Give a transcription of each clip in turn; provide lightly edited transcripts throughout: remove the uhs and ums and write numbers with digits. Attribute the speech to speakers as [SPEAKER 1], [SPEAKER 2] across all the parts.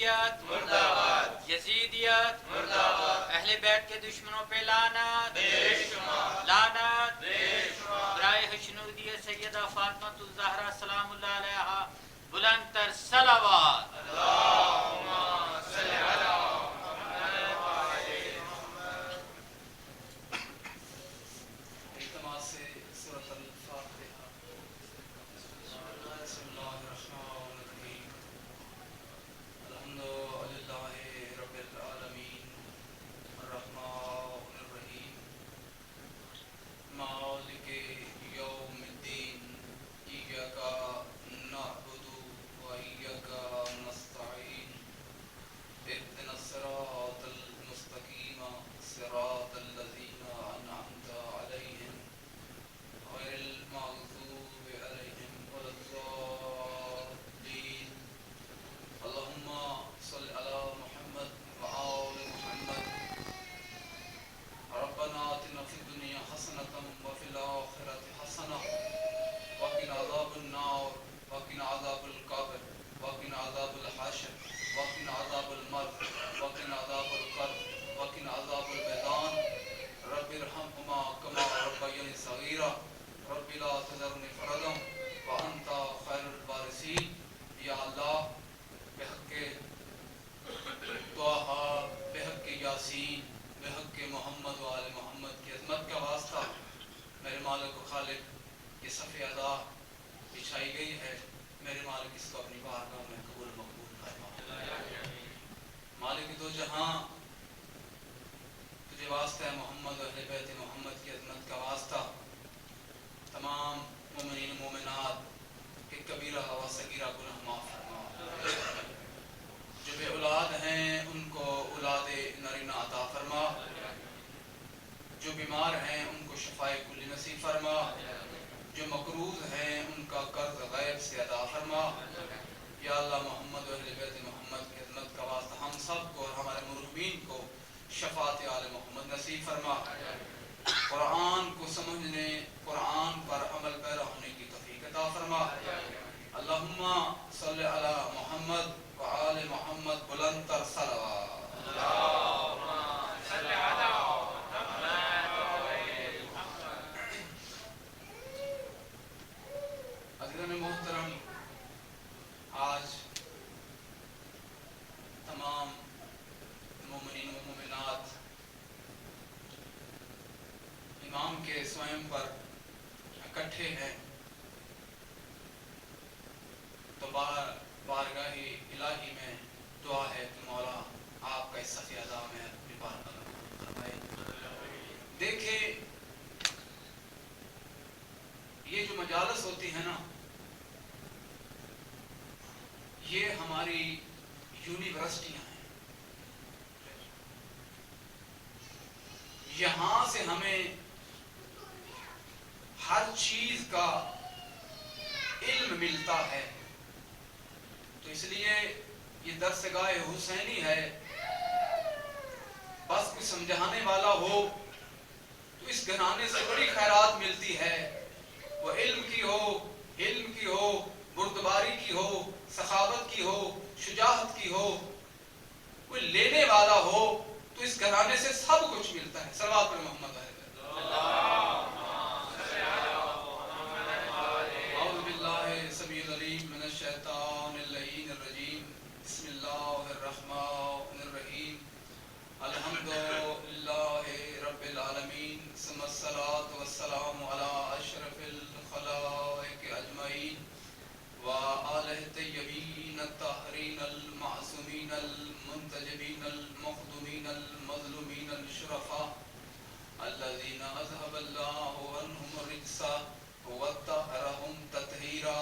[SPEAKER 1] جعفریت مرد آباد، یزیدیت مرد آباد، اہل بیت کے دشمنوں پہ لعنت بے شمار، لعنت بے شمار، برائے حشنودی سیدہ فاطمہ الزہرا سلام اللہ علیہا بلند تر صلوات۔ اللہم صل علی محمد و آل محمد۔
[SPEAKER 2] اجتماع سے سورۃ الفاتحہ۔ بسم اللہ الرحمن الرحیم۔ الحمد للہ رب العالمین الرحمن الرحیم مالک یوم الدین ایاک نعبد و ایاک نستعین اهدنا الصراط المستقیم صراط الذین انعمت علیہم غیر المغضوب علیہم ولا الضالین۔ اللہم صل علی محمد وآل محمد۔ ربنا آتنا فی الدنیا حسنة وفی الآخرة حسنة وقنا عذاب النار وقنا عذاب القبر وقنا عذاب الحشر وقنا عذاب المرض وقنا عذاب القبر وقنا عذاب المیدان۔ رب ارحمهما كما ربياني صغيرا رب لا تذرني فردا وانت خیر الوارثین۔ یا اللہ بحق طٰہٰ، بحق یاسین، بحق محمد و آل محمد کی عظمت کا واسطہ میرے مالک و خالق یہ صف ادا بچھائی گئی ہے، میرے مالک اس کو اپنی بارگاہ میں قبول مقبول فرما۔ مالک دو جہاں تجھے واسطہ ہے محمد و اہل بیت محمد کی عظمت کا واسطہ تمام مومنین مومنات کے کبیرہ و صغیرہ گناہ معاف فرما۔ جو بے اولاد ہیں ان کو اولاد نرینہ عطا فرما، جو بیمار ہیں ان کو شفائے کلی نصیب فرما، جو مقروض ہیں ان کا قرض غیب سے ادا فرما۔ یا اللہ محمد و اہل بیت محمد کی عظمت کا واسطہ ہم سب کو اور ہمارے مرحومین کو شفاعت آل محمد نصیب فرما۔ قرآن کو سمجھنے، قرآن پر عمل پیرا ہونے کی توفیق عطا فرما۔ اللہم صلی علی محمد و آل محمد بلند تر صلوات۔
[SPEAKER 1] اللہم صل علی محمد و آل محمد۔
[SPEAKER 2] عزیزان محترم، آج تمام مومنین و مومنات امام کے سوئم پر اکٹھے ہیں، تو بارگاہ الہی میں دعا ہے کہ مولا آپ کا اس صف ادا میں اپنی بارگاہ میں قبول فرمائے۔ دیکھیں یہ جو مجالس ہوتی ہے نا، یہ ہماری یونیورسٹیاں ہیں، یہاں سے ہمیں ہر چیز کا علم ملتا ہے۔ تو اس لیے یہ درس گاہ حسینی ہے، بس کوئی سمجھانے والا ہو تو اس گھرانے سے بڑی خیرات ملتی ہے، وہ علم کی ہو، بردباری کی ہو، سخاوت کی ہو، شجاعت کی ہو، کوئی لینے والا ہو تو اس گھرانے سے سب کچھ ملتا ہے۔ صلوات پر محمد ہے۔ اعوذ باللہ السمیع العلیم من الشیطان اللعین الرجیم۔ بسم اللہ الرحمن الرحیم۔ الحمد للہ رب العالمین ثم الصلاۃ والسلام علی اشرف الخلائق اجمعین وآلہ الطیبین الطاہرین المعصومین المنتجبین المخدومین المظلومین الشرفاء الذین اذهب اللہ عنہم الرجس وطہرہم تطہیرا۔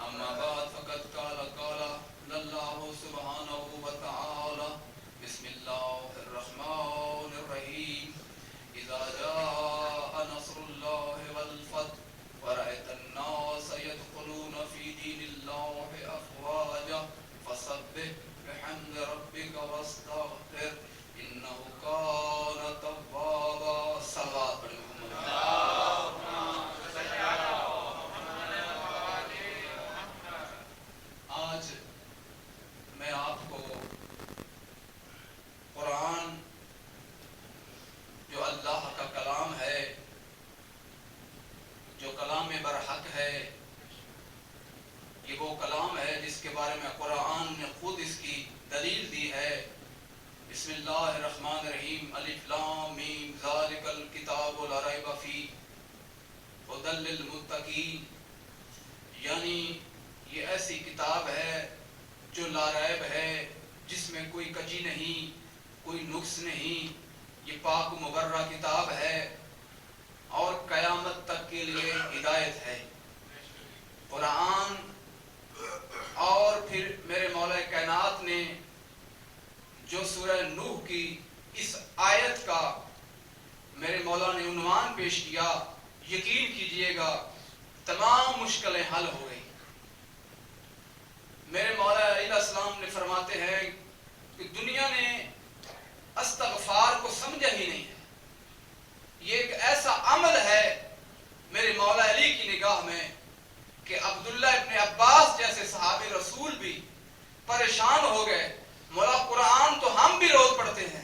[SPEAKER 2] اما بعد فقد قال اللہ سبحانہ وتعالی بسم اللہ الرحمن الرحیم۔ اذا جاء نصر اللہ والفتح ورأیت الناس يدخلون في دین اللہ افواجا فسبح بحمد ربک واستغفر انہ کان توابا۔ صلوات پڑھیں۔ کلام برحق ہے، یہ وہ کلام ہے جس کے بارے میں قرآن نے خود اس کی دلیل دی ہے۔ بسم اللہ الرحمن الرحیم، الف لام میم ذالک الکتاب لا ریب فیہ ھدی للمتقین، یعنی یہ ایسی کتاب ہے جو لا ریب ہے، جس میں کوئی کجی نہیں، کوئی نقص نہیں، یہ پاک و مبرہ کتاب ہے اور قیامت تک کے لیے ہدایت ہے۔ قرآن اور پھر میرے مولا کائنات نے جو سورہ نوح کی اس آیت کا میرے مولا نے عنوان پیش کیا، یقین کیجئے گا تمام مشکلیں حل ہو گئی۔ میرے مولا علیہ السلام نے فرماتے ہیں کہ دنیا نے استغفار کو سمجھا ہی نہیں ہے، یہ ایک ایسا عمل ہے میرے مولا علی کی نگاہ میں کہ عبداللہ ابن عباس جیسے صحابی رسول بھی پریشان ہو گئے۔ مولا قرآن تو ہم بھی روز پڑھتے ہیں،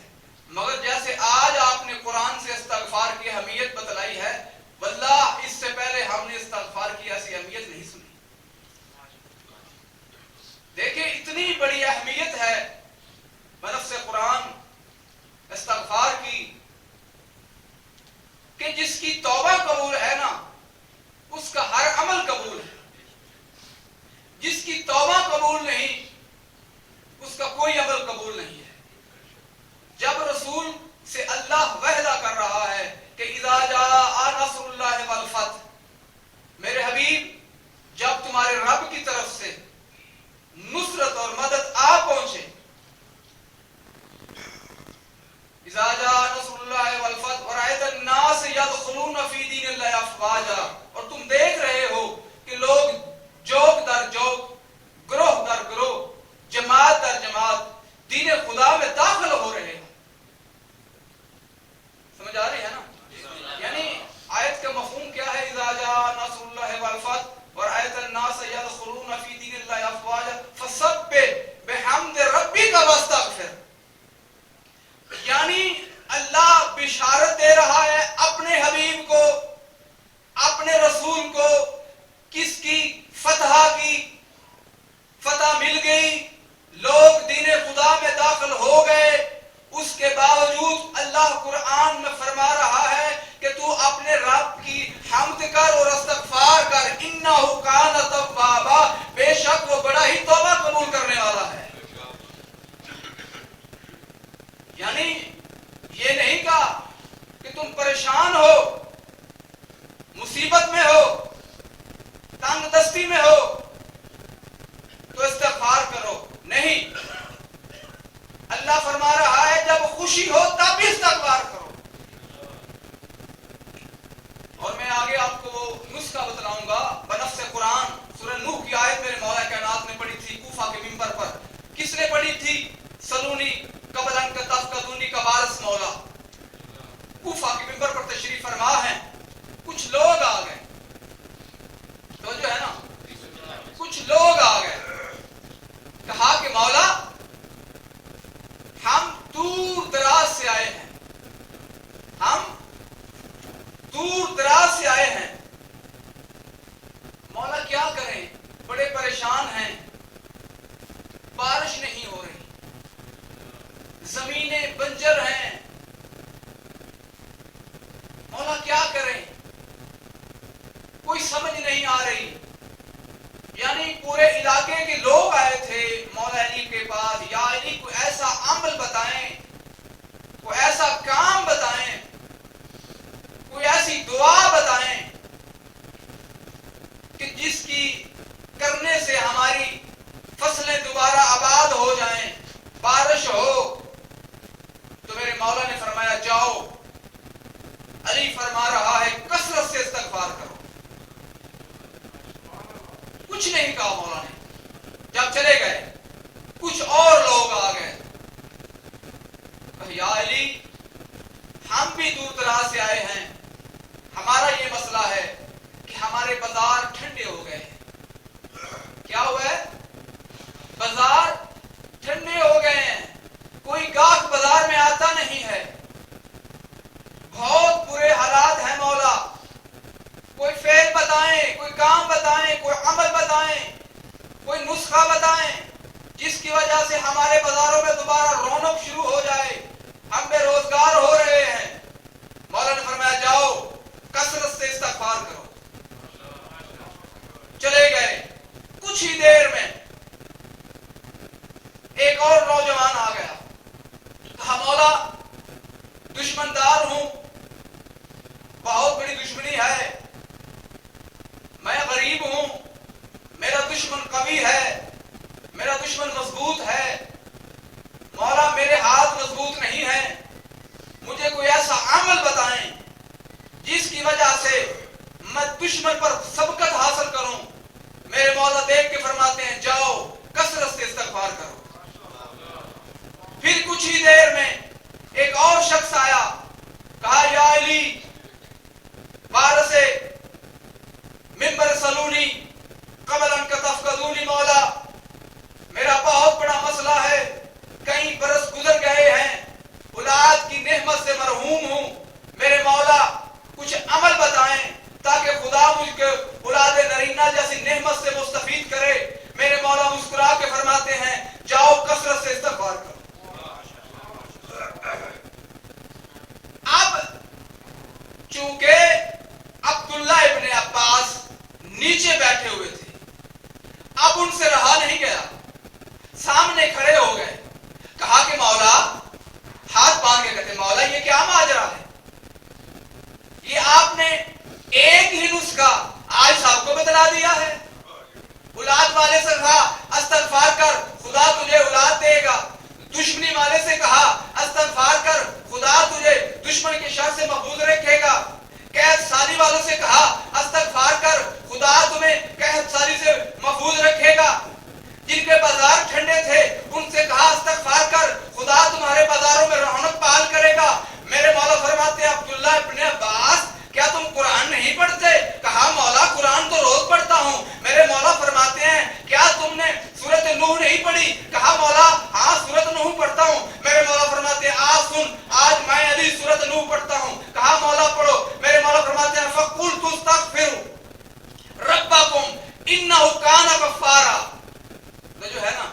[SPEAKER 2] مگر جیسے آج آپ نے قرآن سے استغفار کی اہمیت بتلائی ہے، واللہ اس سے پہلے ہم نے استغفار کی ایسی اہمیت نہیں سنی۔ دیکھیں اتنی بڑی اہمیت ہے بنفس قرآن استغفار کی کہ جس کی توبہ قبول ہے نا، اس کا ہر عمل قبول ہے، جس کی توبہ قبول نہیں اس کا کوئی عمل قبول نہیں ہے۔ جب رسول سے اللہ وعدہ کر رہا ہے کہ اذا جاء نصر اللہ والفتح، میرے حبیب جب تمہارے رب کی طرف سے نصرت اور مدد آ پہنچے، اذا جاء نصر اللہ والفتح ورأيت الناس يدخلون في دین اللہ افواجا، اور تم دیکھ رہے ہو کہ لوگ جوک در جوک، گروہ در گروہ، جماعت در جماعت دین خدا میں داخل ہو رہے ہیں۔ سمجھ آ رہی ہے نا؟ یعنی آیت کا مفہوم کیا ہے؟ اذا جاء نصر اللہ والفتح ورأيت الناس يدخلون في دین اللہ افواجا فسبح بحمد ربک واستغفر، یعنی اللہ بشارت دے رہا ہے اپنے حبیب کو، اپنے رسول کو، کس کی؟ فتح کی۔ فتح مل گئی، لوگ دین خدا میں داخل ہو گئے، اس کے باوجود اللہ قرآن میں فرما رہا ہے کہ تو اپنے رب کی حمد کر اور استغفار کر، انہ کان توابا، بے شک وہ بڑا ہی توبہ قبول کرنے والا ہے۔ یعنی یہ نہیں کہا کہ تم پریشان ہو، مصیبت میں ہو، تنگ دستی میں ہو تو استغفار کرو، نہیں، اللہ فرما رہا ہے جب خوشی ہو تب بھی استغفار کرو۔ اور میں آگے آپ کو وہ نسخہ بتلاؤں گا بنفس قرآن۔ سورہ نوح کی آیت میرے مولا کائنات نے پڑھی تھی کوفہ کے منبر پر۔ کس نے پڑھی تھی؟ سلونی قبل ان کا تفقدونی کا وارث مولا کوفہ کے منبر پر تشریف فرما ہے۔ کچھ لوگ آ گئے، تو جو ہے نا، کچھ لوگ آ گئے، کہا کہ مولا ہم دور دراز سے آئے ہیں، ہم دور دراز سے آئے ہیں، مولا کیا کریں، بڑے پریشان ہیں، بارش نہیں ہو رہی، زمینیں بنجر ہیں، مولا کیا کریں، کوئی سمجھ نہیں آ رہی۔ یعنی پورے علاقے کے لوگ آئے تھے مولا علی کے پاس، یا علی کوئی ایسا عمل بتائیں، کوئی ایسا کام بتائیں، کوئی ایسی دعا بتائیں کہ جس کی کرنے سے ہماری فصلیں دوبارہ آباد ہو جائیں، بارش ہو۔ تو میرے مولا نے فرمایا جاؤ، علی فرما رہا ہے کثرت سے استغفار کرو۔ کچھ نہیں کہا مولا نے، جب چلے گئے کچھ اور لوگ آ گئے، یا علی ہم بھی دور دراز سے آئے ہیں، ہمارا یہ مسئلہ ہے کہ ہمارے بازار ٹھنڈے ہو گئے ہیں۔ کیا ہوا ہے؟ بازار ٹھنڈے ہو گئے ہیں، کوئی گاہک بازار میں آتا نہیں ہے، بہت برے حالات ہیں مولا، کوئی فعل بتا بتائیں، کوئی کام بتائیں، کوئی عمل بتائیں، کوئی نسخہ بتائیں جس کی وجہ سے ہمارے بازاروں میں دوبارہ رونق شروع ہو جائے، ہم بے روزگار ہو رہے ہیں۔ مولا نے فرمایا جاؤ کثرت سے استغفار کرو۔ چلے گئے، کچھ ہی دیر میں ایک اور نوجوان آ گیا، کہا مولا دشمن دار ہوں، بہت بڑی دشمنی ہے، میں غریب ہوں، میرا دشمن قوی ہے، میرا دشمن مضبوط ہے، مولا میرے ہاتھ مضبوط نہیں ہیں، مجھے کوئی ایسا عمل بتائیں جس کی وجہ سے میں دشمن پر سبقت حاصل کروں۔ میرے مولا دیکھ کے فرماتے ہیں جاؤ کثرت سے استغفار کرو۔ پھر کچھ ہی دیر میں ایک اور شخص آیا، کہا یا علی وارث منبر سلونی قبل ان تفقدونی، مولا میرا بہت بڑا مسئلہ ہے، کئی برس گزر گئے ہیں، اولاد کی نعمت سے مرحوم ہوں، میرے مولا کچھ عمل بتائیں تاکہ خدا مجھ کو اولاد نرینہ جیسی نعمت سے مستفید کرے۔ میرے مولا مسکرا کے فرماتے ہیں جاؤ کثرت سے استغفار کرو۔ اب چونکہ عبداللہ ابن عباس نیچے بیٹھے ہوئے تھے، اب ان سے رہا نہیں گیا، سامنے کھڑے ہو گئے، کہا کہ مولا، ہاتھ باندھ کے کہتے مولا یہ کیا ماجرا ہے؟ یہ آپ نے ایک ہی نسخہ آج صاحب کو بتلا دیا ہے، اولاد والے سے کہا استغفار کر خدا تجھے اولاد دے گا، دشمنی والے سے کہا استغفار کر خدا تجھے دشمن کے شر سے محفوظ رکھے گا، قید سالی والوں سے کہا استغفار کر خدا تمہیں قید سالی سے محفوظ رکھے گا، جن کے بازار ٹھنڈے تھے ان سے کہا استغفار کر خدا تمہارے بازاروں میں رونق بحال کرے گا۔ میرے مولا فرماتے ہیں عبداللہ ابن عباس کیا تم قرآن نہیں پڑھتے؟ کہا مولا قرآن تو روز پڑھتا ہوں۔ میرے مولا فرماتے ہیں کیا تم نے سورۃ نوح نہیں پڑھی؟ کہا مولا ہاں سورۃ نوح پڑھتا ہوں۔ میرے مولا فرماتے ہیں آج سن، آج میں علی سورۃ نوح پڑھتا ہوں۔ کہا مولا پڑھو۔ میرے مولا فرماتے ہیں فَقُلْتُ اسْتَغْفِرُوا رَبَّكُمْ إِنَّهُ كَانَ غَفَّارًا۔ تو جو ہے نا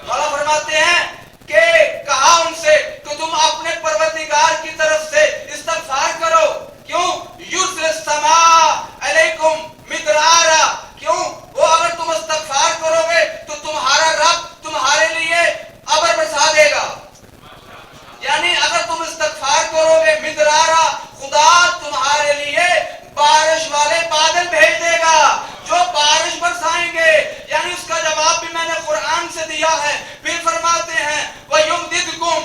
[SPEAKER 2] مولا فرماتے ہیں کہ کہا ان سے کہ تم اپنے پروردگار کی طرف سے استغفار کرو، کیوں یرسل السماء علیکم مدرارا، کیوں وہ اگر تم استغفار کرو گے تو تمہارا رب تمہارے لیے ابر برسا دے گا، یعنی اگر تم استغفار کرو گے مدرارا خدا تمہارے لیے بارش والے بادل بھیج دے گا جو بارش برسائیں گے، یعنی اس کا جواب بھی میں نے قرآن سے دیا ہے۔ پھر فرماتے ہیں وَيُمْدِدْكُمْ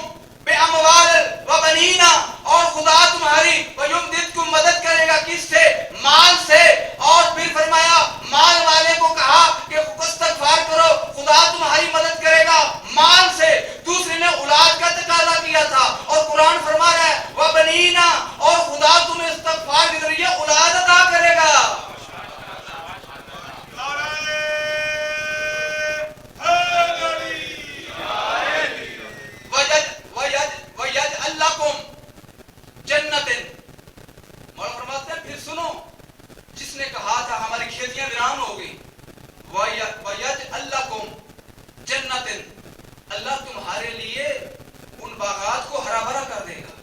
[SPEAKER 2] بِأَمْوَالٍ وَبَنِينَ، اور خدا تمہاری وَيُمْدِدْكُمْ مدد کرے گا کس سے؟ مال سے، اور پھر فرمایا مال والے کو کہا کہ استغفار کرو خدا تمہاری مدد کرے گا مال سے، دوسرے نے اولاد کا تقاضا کیا تھا اور قرآن فرما رہا ہے وَبَنِينَ، اور خدا تمہیں استغفار کے ذریعے اولاد عطا کرے گا۔ وَيَجْعَلْ لَكُمْ جَنَّةٍ، مولا فرماتے ہیں پھر سنو، جس نے کہا تھا ہماری کھیتیاں ویران ہو گئی، وَيَجْعَلْ لَكُمْ جَنَّةٍ، اللہ تمہارے لیے ان باغات کو ہرا بھرا کر دے گا،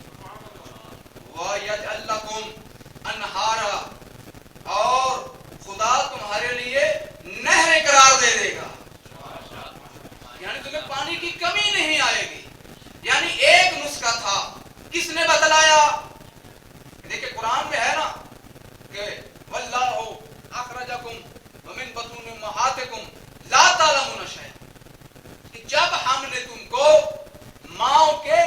[SPEAKER 2] وَيَجْعَلْ لَكُمْ أَنْهَارًا، اور خدا تمہارے لیے نہریں قرار دے دے گا، یعنی تمہیں پانی کی کمی نہیں آئے گی۔ یعنی ایک نسخہ تھا، کس نے بتلایا؟ دیکھیں قرآن میں ہے نا کہ وَاللَّهُ أَخْرَجَكُمْ وَمِن بُطُونِ أُمَّهَاتِكُمْ لَا تَعْلَمُونَ شَيْئًا، کہ جب ہم نے تم کو ماؤں کے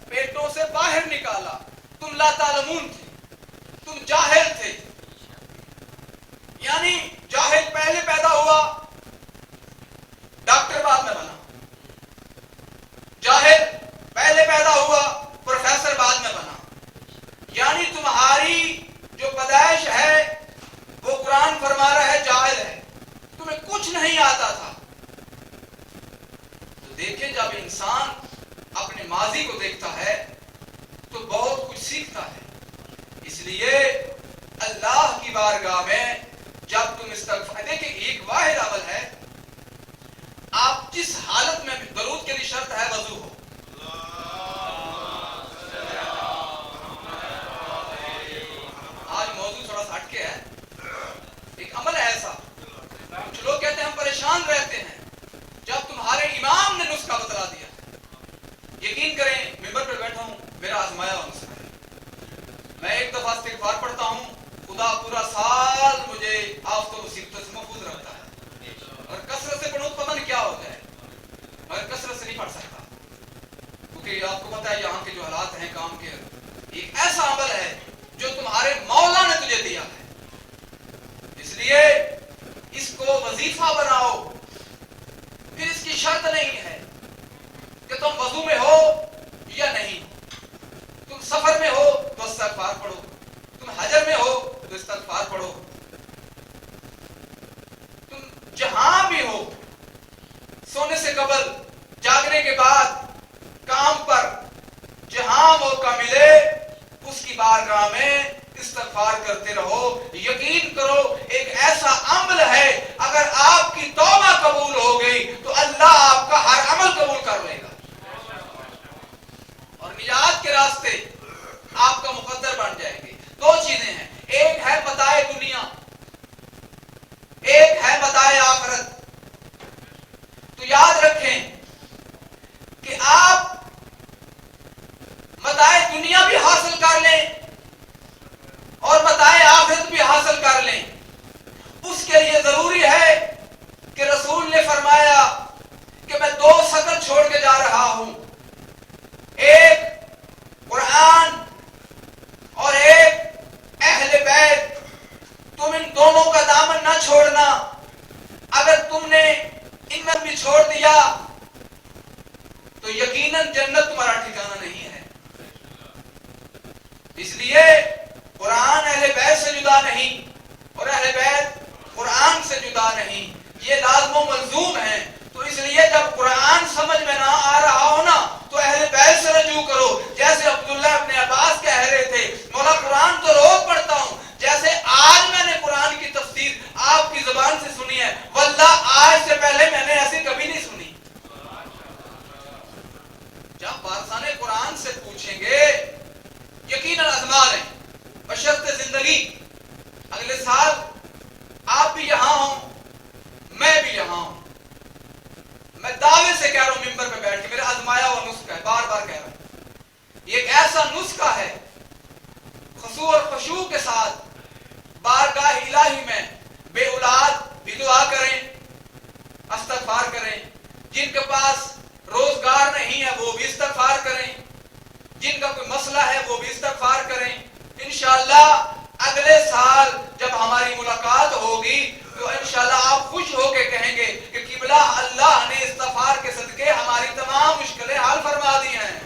[SPEAKER 2] پیٹوں سے باہر نکالا تم لا تعلمون تھے، تم جاہل تھے، یعنی جاہل پہلے پیدا ہوا ڈاکٹر بعد میں بنا، جاہل پہلے پیدا ہوا پروفیسر بعد میں بنا، یعنی تمہاری جو پیدائش ہے وہ قرآن فرما رہا ہے جاہل ہے، تمہیں کچھ نہیں آتا تھا۔ تو دیکھیں جب انسان اپنے ماضی کو دیکھتا ہے تو بہت کچھ سیکھتا ہے، اس لیے اللہ کی بارگاہ میں جب تم استغفار، دیکھیں ایک واحد عمل ہے، آپ جس حالت میں بھی، درود کے لیے شرط ہے وضو ہو، آج موضوع تھوڑا سا ہٹ کے ہے، ایک عمل ہے ایسا، کچھ لوگ کہتے ہیں ہم پریشان رہتے ہیں، جب تمہارے امام نے نسخہ بتلا دیا، یقین کریں ممبر پر بیٹھا ہوں، میرا آزمایا ہوا نسخہ ہے، میں ایک دفعہ استغفار پڑھتا ہوں، خدا پورا سال مجھے آفت و مصیبتوں سے محفوظ رکھتا ہے، اور کثرت سے پڑھوں تو پتہ نہیں کیا ہوتا ہے، مگر کثرت سے نہیں پڑھ سکتا، کیونکہ آپ کو پتہ ہے یہاں کے جو حالات ہیں کام کے، ایک ایسا عمل ہے جو تمہارے مولا نے تجھے دیا ہے، اس لیے اس کو وظیفہ بناؤ، پھر اس کی شرط نہیں ہے کہ تم وضو میں ہو یا نہیں، تم سفر میں ہو تو استغفار پڑھو، تم حجر میں ہو تو استغفار پڑھو، تم جہاں بھی ہو، سونے سے قبل، جاگنے کے بعد، کام پر، جہاں موقع ملے اس کی بارگاہ میں استغفار کرتے رہو، یقین کرو ایک ایسا عمل ہے اگر آپ کی توبہ قبول ہو گئی تو اللہ آپ کا ہر عمل قبول کر لے گا، اور نجات کے راستے آپ کا مقدر بن جائیں گے۔ دو چیزیں ہیں، ایک ہے متاع دنیا، ایک ہے متاع آخرت، تو یاد رکھیں کہ آپ متاع دنیا بھی حاصل کر لیں اور متاع آخرت بھی حاصل کر لیں، اس کے لیے ضروری ہے کہ رسول نے فرمایا کہ میں دو شکل چھوڑ کے جا رہا ہوں، ایک قرآن اور ایک اہل بیت، تم ان دونوں کا دامن نہ چھوڑنا، اگر تم نے ان میں بھی چھوڑ دیا تو یقیناً جنت تمہارا ٹھکانہ نہیں ہے، اس لیے قرآن اہل بیت سے جدا نہیں اور اہل بیت قرآن سے جدا نہیں، یہ لازم و ملزوم ہے، تو اس لیے جب قرآن سمجھ میں نہ آ رہا ہو نا تو اہل بیت سے رجوع کرو، جیسے عبداللہ ابن عباس کہہ رہے تھے مولا قرآن تو روز پڑھتا ہوں، جیسے آج میں نے قرآن کی تفسیر آپ کی زبان سے سنی ہے، واللہ آج سے پہلے میں نے ایسی کبھی نہیں سنی۔ جب بارسان قرآن سے پوچھیں گے یقیناً آزما لیں، بشرط زندگی اگلے سال آپ بھی یہاں ہوں، میں بھی یہاں ہوں، میں دعوے سے کہہ رہا ہوں ممبر پہ بیٹھ کے، میرا آزمایا ہوا نسخہ ہے، بار بار کہہ رہا ہوں، یہ ایک ایسا نسخہ ہے، خضوع اور خشوع کے ساتھ بارگاہ الہی میں بے اولاد بھی دعا کریں، استغفار کریں، جن کے پاس روزگار نہیں ہے وہ بھی استغفار کریں، جن کا کوئی مسئلہ ہے وہ بھی استغفار کریں، انشاءاللہ اگلے سال جب ہماری ملاقات ہوگی تو انشاءاللہ آپ خوش ہو کے کہیں گے کہ قبلہ اللہ نے استغفار کے صدقے ہماری تمام مشکلیں حل فرما دی ہیں۔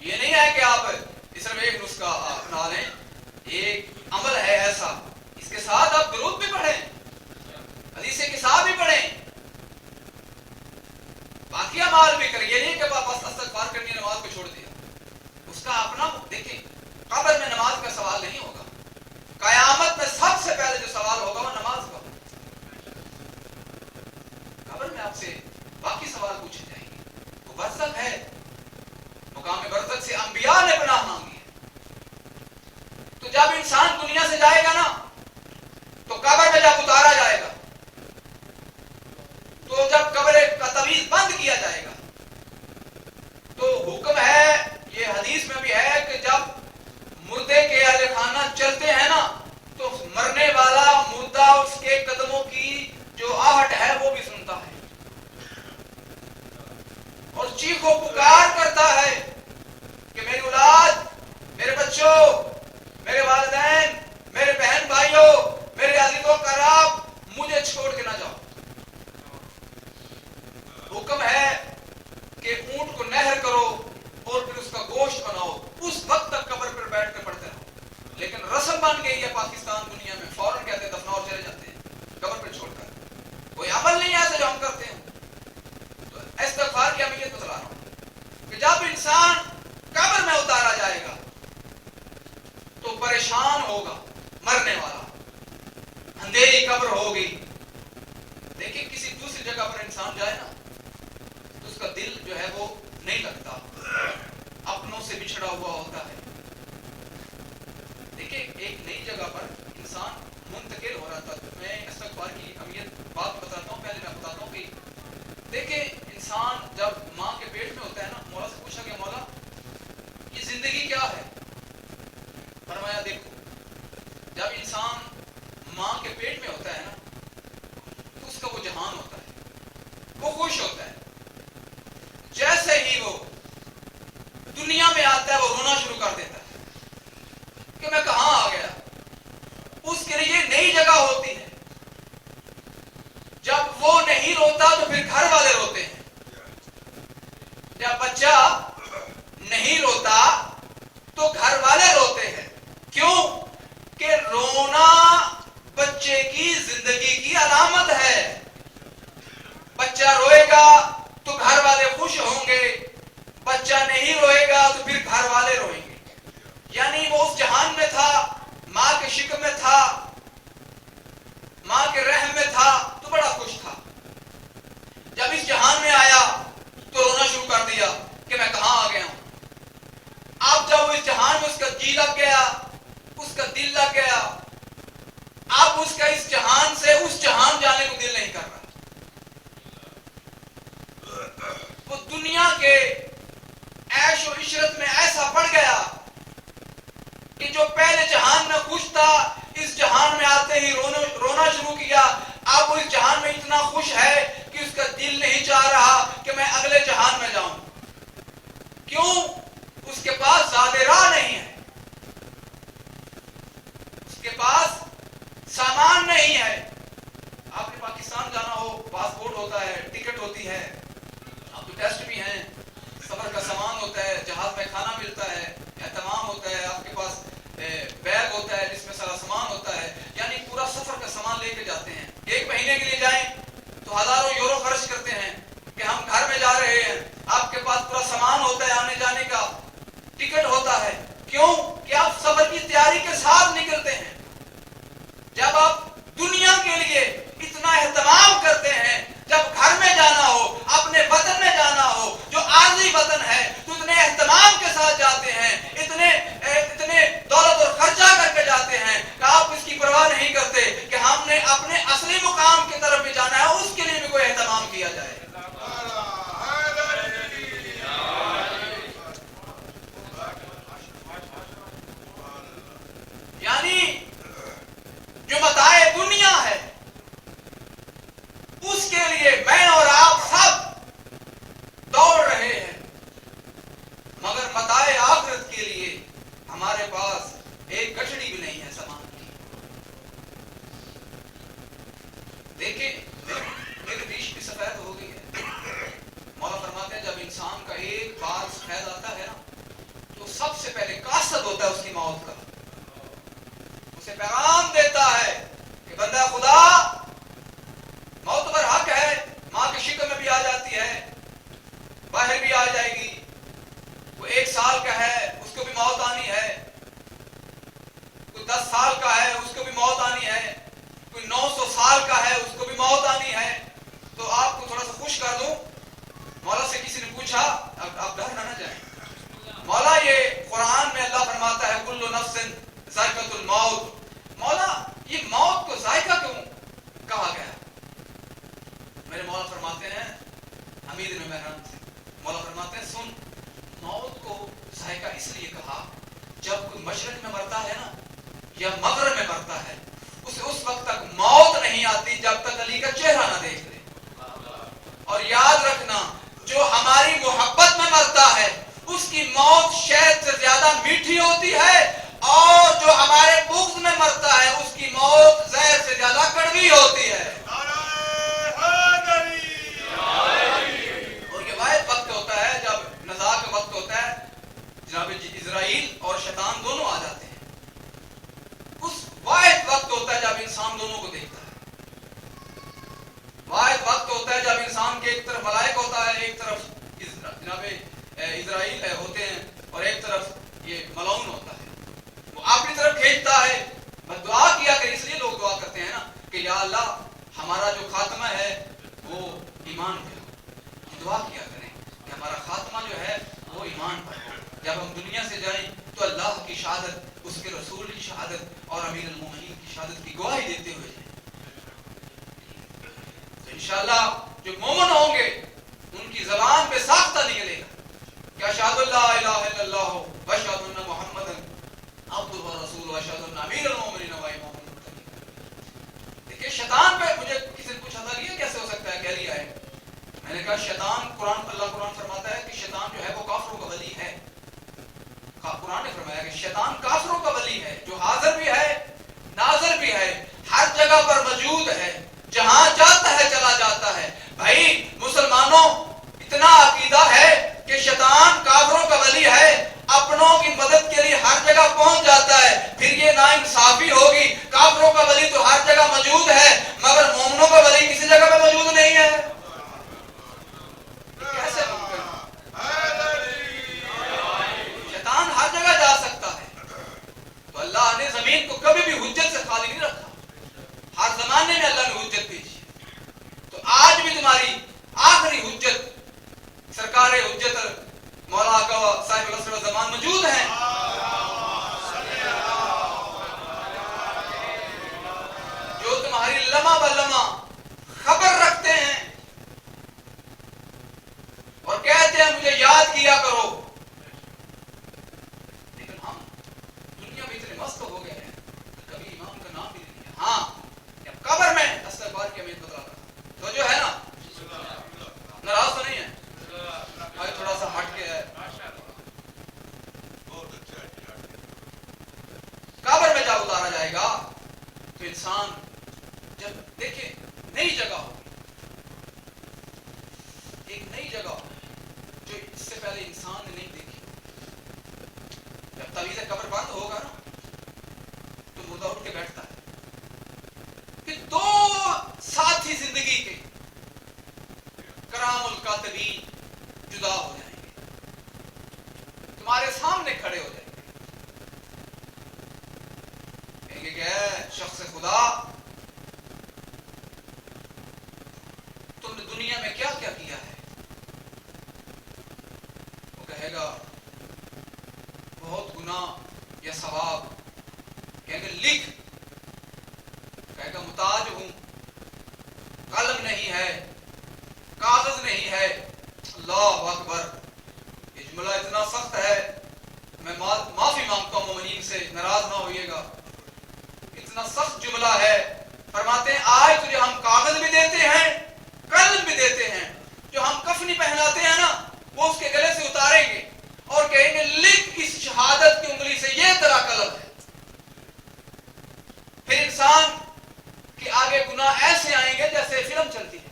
[SPEAKER 2] یہ نہیں ہے کہ آپ صرف ایک نسخہ اپنا لیں، ایک عمل ہے ایسا، اس کے ساتھ آپ درود بھی پڑھیں، حدیث کے ساتھ بھی پڑھیں، باقی اعمال بھی کریں، یہ نہیں کہ بس استغفار کرنی نماز کو چھوڑ دیا، اس کا اپنا دیکھیں، قبر میں نماز کا سوال نہیں ہوگا، قیامت میں سب سے پہلے جو سوال ہوگا وہ نماز کا، قبر میں آپ سے باقی سوال پوچھے جائیں گے، وہ برزخ ہے، مقام برزخ سے انبیاء نے پناہ مانگی ہے، تو جب انسان دنیا سے جائے گا نا تو قبر میں جب اتارا جائے گا تو جب قبر کا تعویذ بند کیا جائے گا تو حکم ہے، یہ حدیث میں بھی ہے کہ جب مردے کے اہل خانہ چلتے ہیں نا تو مرنے والا مردہ اس کے قدموں کی جو آہٹ ہے وہ بھی سنتا ہے اور چیخو پکار کرتا ہے کہ میری اولاد، میرے بچوں، میرے والدین، میرے بہن بھائیوں، میرے عزیز و کرام، مجھے چھوڑ کے نہ جاؤ۔ حکم ہے کہ اونٹ کو نہر کرو اور پھر اس کا گوشت بناؤ، اس وقت تک قبر پر بیٹھ کے پڑھتے رہو، لیکن رسم بن گئی ہے پاکستان دنیا میں، فوراً کہتے دفنا اندھیری قبر ہوگی. دیکھیں کسی دوسری جگہ پر انسان جائے نا تو اس کا دل جو ہے وہ نہیں لگتا, اپنوں سے بچھڑا ہوا ہوتا ہے. دیکھیں ایک نئی جگہ پر انسان منتقل ہو رہا تھا. میں استغفار کی اہمیت بات بتاتا ہوں. پہلے میں بتاتا ہوں کہ دیکھیں انسان جب ماں کے پیٹ میں ہوتا ہے نا, مولا سے پوچھا کہ مولا یہ زندگی کیا ہے؟ فرمایا دیکھو جب انسان ماں کے پیٹ میں ہوتا ہے نا تو اس کا وہ جہان ہوتا ہے, وہ خوش ہوتا ہے. جیسے ہی وہ دنیا میں آتا ہے وہ رونا شروع کر دیتا ہے کہ میں کہاں آ گیا. اس کے لیے نئی جگہ ہوتی ہے. جب وہ نہیں روتا تو پھر گھر والے روتے ہیں. جب بچہ نہیں روتا تو گھر والے روتے ہیں. کیوں کہ رونا بچے کی زندگی کی علامت ہے. بچہ روئے گا تو گھر والے خوش ہوں گے, بچہ نہیں روئے گا تو پھر گھر والے روئیں گے. یعنی وہ اس جہان میں تھا, ماں کے شکم میں تھا, ماں کے رحم میں تھا تو بڑا خوش تھا. جب اس جہان میں آیا تو رونا شروع کر دیا کہ میں کہاں آ گیا ہوں. اب جب وہ اس جہان میں اس کا جی لگ گیا, اس کا دل لگ گیا, اب اس کا اس جہان سے اس جہان جانے کو دل نہیں کر رہا. وہ دنیا کے عیش و عشرت میں ایسا پڑ گیا کہ جو پہلے جہان میں خوش تھا اس جہان میں آتے ہی رونا شروع کیا. اب وہ اس جہان میں اتنا خوش ہے کہ اس کا دل نہیں چاہ رہا کہ میں اگلے جہان میں جاؤں. کیوں؟ اس کے پاس زیادہ راہ نہیں ہے, اس کے پاس سامان نہیں ہے. آپ نے پاکستان جانا ہو, پاسپورٹ ہوتا ہے, ٹکٹ ہوتی ہے, آپ کے ٹیسٹ بھی ہیں, سفر کا سامان ہوتا ہے, جہاز میں کھانا ملتا ہے, اہتمام ہوتا ہے, آپ کے پاس بیگ ہوتا ہے جس میں سارا سامان ہوتا ہے. یعنی پورا سفر کا سامان لے کے جاتے ہیں. ایک مہینے کے لیے جائیں تو ہزاروں یورو خرچ کرتے ہیں کہ ہم گھر میں جا رہے ہیں. آپ کے پاس پورا سامان ہوتا ہے, آنے جانے کا ٹکٹ ہوتا ہے. کیوں کہ آپ سفر کی تیاری کے ساتھ نکلتے ہیں. جب آپ دنیا کے لیے اتنا اہتمام کرتے ہیں, جب گھر میں جانا ہو, اپنے وطن میں جانا ہو جو عارضی وطن ہے, تو اتنے اہتمام کے ساتھ جاتے ہیں, اتنے دولت اور خرچہ کر کے جاتے ہیں کہ آپ اس کی پرواہ نہیں کرتے کہ ہم نے اپنے اصلی مقام کی طرف بھی جانا ہے, اس کے لیے بھی کوئی اہتمام کیا جائے. یعنی جو متاع دنیا ہے اس کے لیے میں اور آپ سب دوڑ رہے ہیں, مگر متاع آخرت کے لیے ہمارے پاس ایک گٹھڑی بھی نہیں ہے سامان کی. دیکھیں میری ریش بھی سفید ہو گئی ہے. مولا فرماتے ہیں جب انسان کا ایک بال سفید آتا ہے نا تو سب سے پہلے قاصد ہوتا ہے اس کی موت کا. اسے پیغام دیتا ہے کہ بندہ خدا موت پر حق ہے. ماں کے شکم میں بھی آ جاتی ہے, باہر بھی آ جائے گی. کوئی 1 سال کا ہے اس کو بھی موت آنی ہے, کوئی 10 سال کا ہے اس کو بھی موت آنی ہے, کوئی 900 سال کا ہے اس کو بھی موت آنی ہے. تو آپ کو تھوڑا سا خوش کر دوں, مولا سے کسی نے پوچھا, آپ ڈر نہ جائیں, مولا یہ قرآن میں اللہ فرماتا ہے کل نفس ذائقۃ الموت. مولا یہ موت کو ذائقہ کیوں کہا گیا؟ میرے مولا فرماتے ہیں حمید بن مہران سے, مولا فرماتے ہیں سن, موت کو ذائقہ اس لیے کہا جب کوئی مشرق میں مرتا ہے نا یا مغرب میں مرتا ہے, اسے اس وقت تک موت نہیں آتی جب تک علی کا چہرہ نہ دیکھ لے. اور یاد رکھنا جو ہماری محبت میں مرتا ہے اس کی موت شہد سے زیادہ میٹھی ہوتی ہے, اور جو ہمارے بغض میں مرتا ہے اس کی موت زہر سے زیادہ کڑوی ہوتی ہے. اور یہ واحد وقت ہوتا ہے جب نزاع کا وقت ہوتا ہے, جناب اسرائیل اور شیطان دونوں آ جاتے ہیں. اس واحد وقت ہوتا ہے جب انسان دونوں کو دیکھتا ہے. واحد وقت ہوتا ہے جب انسان کے ایک طرف ملائک ہوتا ہے, ایک طرف جناب اسرائیل ہوتے ہیں, اور ایک طرف یہ ملعون ہوتا ہے. وہ اپنی طرف کھینچتا ہے. بس دعا کیا کہ اس لیے لوگ دعا کرتے ہیں نا کہ یا اللہ ہمارا جو خاتمہ ہے وہ ایمان پہ ہو. دعا کیا کریں کہ ہمارا خاتمہ جو ہے وہ ایمان پر ہو. جب ہم دنیا سے جائیں تو اللہ کی شہادت, اس کے رسول کی شہادت اور امیر المومنین کی شہادت کی گواہی دیتے ہوئے جائیں. تو انشاءاللہ جو مومن ہوں گے ان کی زبان پہ ساختہ نکلے گا کہ اشہد اللہ الہ الا اللہ و اشہد ان محمدن عبدہ و رسولہ و اشہد ان امیر المومنین و امام المتقین. دیکھیں شیطان پہ مجھے کسی نے پوچھا تھا یہ کیسے ہو سکتا ہے, کہہ لیا ہے. میں نے کہا شیطان, اللہ قرآن فرماتا ہے کہ شیطان جو ہے وہ کافروں کا ولی ہے. قرآن نے فرمایا کہ شیطان کافروں کا ولی ہے جو حاضر بھی ہے ناظر بھی ہے, ہر جگہ پر موجود ہے, جہاں جاتا ہے چلا جاتا ہے. بھائی مسلمانوں اتنا عقیدہ ہے کہ شیطان کافروں کا ولی ہے, اپنوں کی مدد کے لیے ہر جگہ پہنچ جاتا ہے, پھر یہ ناانصافی ہوگی. کافروں کا ولی تو ہر جگہ موجود ہے مگر مومنوں کا ولی کسی جگہ پہ موجود نہیں ہے. کیسے ممکن؟ شیطان ہر جگہ جا سکتا ہے. تو اللہ نے زمین کو کبھی بھی حجت سے خالی نہیں رکھا, ہر زمانے میں اللہ نے حجت بھیجی. تو آج بھی تمہاری آخری حجت سرکار حجت مولا کا صاحب العصر زمان موجود ہیں. جو تمہاری لمحہ بلمحہ خبر رکھتے ہیں اور کہتے ہیں مجھے یاد کیا کرو, لیکن ہم دنیا میں اتنے مست ہو گئے ہیں کبھی امام کا نام بھی نہیں لیا. ہاں قبر میں استغفار کی اہمیت بتا رہا تھا تو جو ہے نا, ناراض تو نہیں ہے, آج تھوڑا سا ہٹ کے ہے. قبر میں جب اتارا جائے گا تو انسان جب دیکھیں نئی جگہ ہوگی, ایک نئی جگہ ہوگی جو اس سے پہلے انسان نے نہیں دیکھی. جب تعویذ قبر بند ہوگا نا تو مردہ اٹھ کے بیٹھتا ہے کہ دو ساتھی زندگی کے کرام الکاتبین جدا ہو جائیں گے, تمہارے سامنے کھڑے ہو جائیں گے. کہیں گے کہ اے شخص خدا تم نے دنیا میں کیا کیا کیا ہے؟ وہ کہے گا بہت گناہ یا ثواب. کہیں گے لکھ, کہے گا محتاج ہوں, قلم نہیں ہے, کاغذ نہیں ہے. اللہ اکبر, یہ جملہ اتنا سخت ہے, میں معافی مانگتا ہوں مومنین سے, ناراض نہ ہوئیے گا. اتنا سخت جملہ ہے. فرماتے ہیں آج تجھے ہم کاغذ بھی دیتے ہیں قلم بھی دیتے ہیں, جو ہم کفنی پہناتے ہیں نا وہ اس کے گلے سے اتاریں گے اور کہیں گے لکھ اس شہادت کی انگلی سے یہ تیرا قلم ہے. پھر انسان کے آگے گناہ ایسے آئیں گے جیسے فلم چلتی ہے,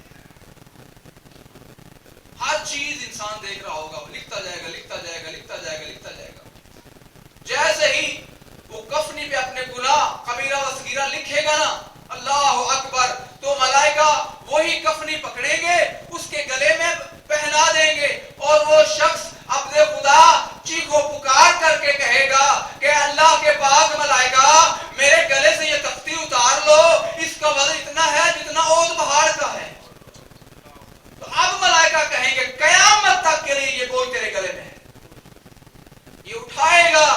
[SPEAKER 2] ہر چیز انسان دیکھ رہا ہوگا, وہ لکھتا جائے گا لکھتا جائے گا لکھتا جائے گا لکھتا جائے گا. جیسے ہی وہ کفنی پہ اپنے گناہ کبیرہ و صغیرہ لکھے گا نا, اللہ اکبر, تو ملائکہ وہی کفنی پکڑیں گے, اس کے گلے میں پہنا دیں گے اور وہ شخص اپنے خدا چیخو پکار کر کے کہے گا کہ اللہ کے پاک ملائکہ میرے گلے سے یہ تختی اتار لو, اس کا وزن اتنا ہے جتنا اود پہاڑ کا ہے. تو اب ملائکہ کہیں گے قیامت تک کے لیے یہ بوجھ تیرے گلے میں ہے, یہ اٹھائے گا